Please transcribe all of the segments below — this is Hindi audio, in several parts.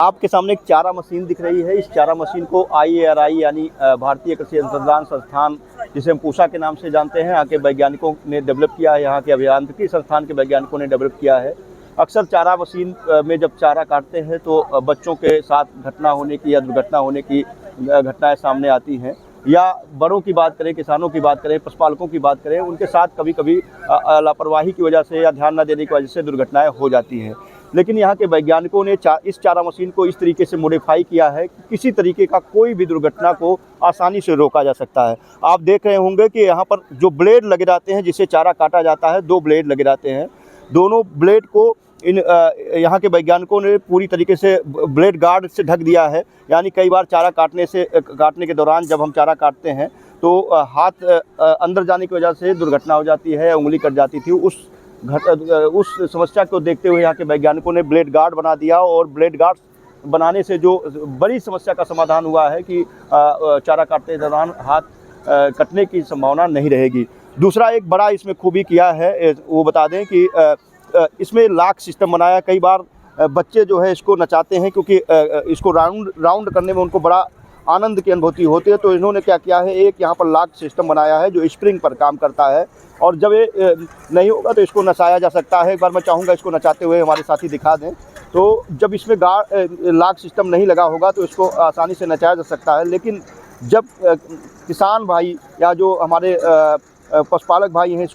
आपके सामने एक चारा मशीन दिख रही है। इस चारा मशीन को IARI यानी भारतीय कृषि अनुसंधान संस्थान, जिसे हम पूषा के नाम से जानते हैं, यहाँ के वैज्ञानिकों ने डेवलप किया है। यहाँ के अभियांत्रिकी संस्थान के वैज्ञानिकों ने डेवलप किया है। अक्सर चारा मशीन में जब चारा काटते हैं तो बच्चों के साथ घटना होने की या दुर्घटना होने की घटनाएं सामने आती हैं, या बड़ों की बात करें, किसानों की बात करें, पशुपालकों की बात करें, उनके साथ कभी कभी लापरवाही की वजह से या ध्यान न देने की वजह से दुर्घटनाएं हो जाती हैं। लेकिन यहाँ के वैज्ञानिकों ने इस चारा मशीन को इस तरीके से मॉडिफाई किया है कि किसी तरीके का कोई भी दुर्घटना को आसानी से रोका जा सकता है। आप देख रहे होंगे कि यहाँ पर जो ब्लेड लगे जाते हैं, जिससे चारा काटा जाता है, 2 ब्लेड लगे जाते हैं। दोनों ब्लेड को यहाँ के वैज्ञानिकों ने पूरी तरीके से ब्लेड गार्ड से ढक दिया है। यानी कई बार चारा काटने के दौरान जब हम चारा काटते हैं तो हाथ अंदर जाने की वजह से दुर्घटना हो जाती है, उंगली कट जाती थी। उस समस्या को देखते हुए यहाँ के वैज्ञानिकों ने ब्लेड गार्ड बना दिया, और ब्लेड गार्ड बनाने से जो बड़ी समस्या का समाधान हुआ है कि चारा काटते दौरान हाथ कटने की संभावना नहीं रहेगी। दूसरा एक बड़ा इसमें खूबी किया है, वो बता दें कि इसमें लॉक सिस्टम बनाया। कई बार बच्चे जो है इसको नचाते हैं, क्योंकि इसको राउंड करने में उनको बड़ा आनंद की अनुभूति होती है। तो इन्होंने क्या किया है, एक यहाँ पर लॉक सिस्टम बनाया है जो स्प्रिंग पर काम करता है, और जब ये नहीं होगा तो इसको नचाया जा सकता है। एक बार मैं चाहूँगा इसको नचाते हुए हमारे साथी दिखा दें। तो जब इसमें लॉक सिस्टम नहीं लगा होगा तो इसको आसानी से नचाया जा सकता है। लेकिन जब किसान भाई या जो हमारे पशुपालक भाई हैं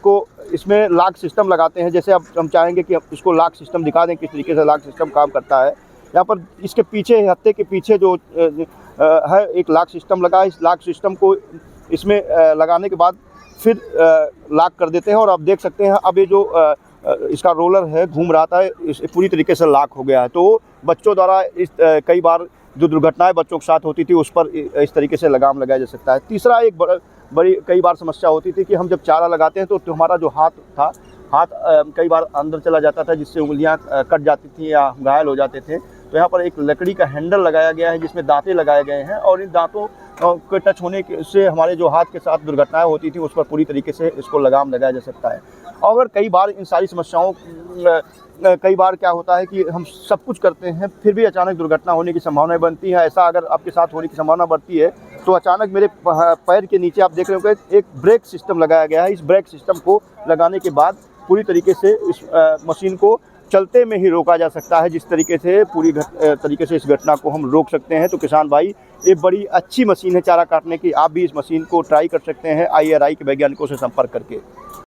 इसमें लॉक सिस्टम लगाते हैं, जैसे अब हम चाहेंगे कि इसको लॉक सिस्टम दिखा दें किस तरीके से लॉक सिस्टम काम करता है। यहाँ पर इसके पीछे, हत्थे के पीछे जो है एक लॉक सिस्टम लगा है। इस लॉक सिस्टम को इसमें लगाने के बाद फिर लॉक कर देते हैं, और आप देख सकते हैं अब ये जो इसका रोलर है घूम रहा था, इस पूरी तरीके से लॉक हो गया है। तो बच्चों द्वारा कई बार जो दुर्घटनाएं बच्चों के साथ होती थी उस पर इस तरीके से लगाम लगाया जा सकता है। तीसरा एक बड़ी कई बार समस्या होती थी कि हम जब चारा लगाते हैं तो हमारा जो हाथ कई बार अंदर चला जाता था, जिससे उंगलियां कट जाती थी या घायल हो जाते थे। तो यहाँ पर एक लकड़ी का हैंडल लगाया गया है जिसमें दांतें लगाए गए हैं, और इन दांतों के टच होने से हमारे जो हाथ के साथ दुर्घटनाएं होती थी उस पर पूरी तरीके से इसको लगाम लगाया जा सकता है। और कई बार इन सारी समस्याओं कई बार क्या होता है कि हम सब कुछ करते हैं फिर भी अचानक दुर्घटना होने की संभावना बनती है। ऐसा अगर आपके साथ होने की संभावना बढ़ती है तो अचानक मेरे पैर के नीचे आप देख रहे होंगे एक ब्रेक सिस्टम लगाया गया है। इस ब्रेक सिस्टम को लगाने के बाद पूरी तरीके से इस मशीन को चलते में ही रोका जा सकता है, जिस तरीके से पूरी तरीके से इस घटना को हम रोक सकते हैं। तो किसान भाई, ये बड़ी अच्छी मशीन है चारा काटने की। आप भी इस मशीन को ट्राई कर सकते हैं IARI के वैज्ञानिकों से संपर्क करके।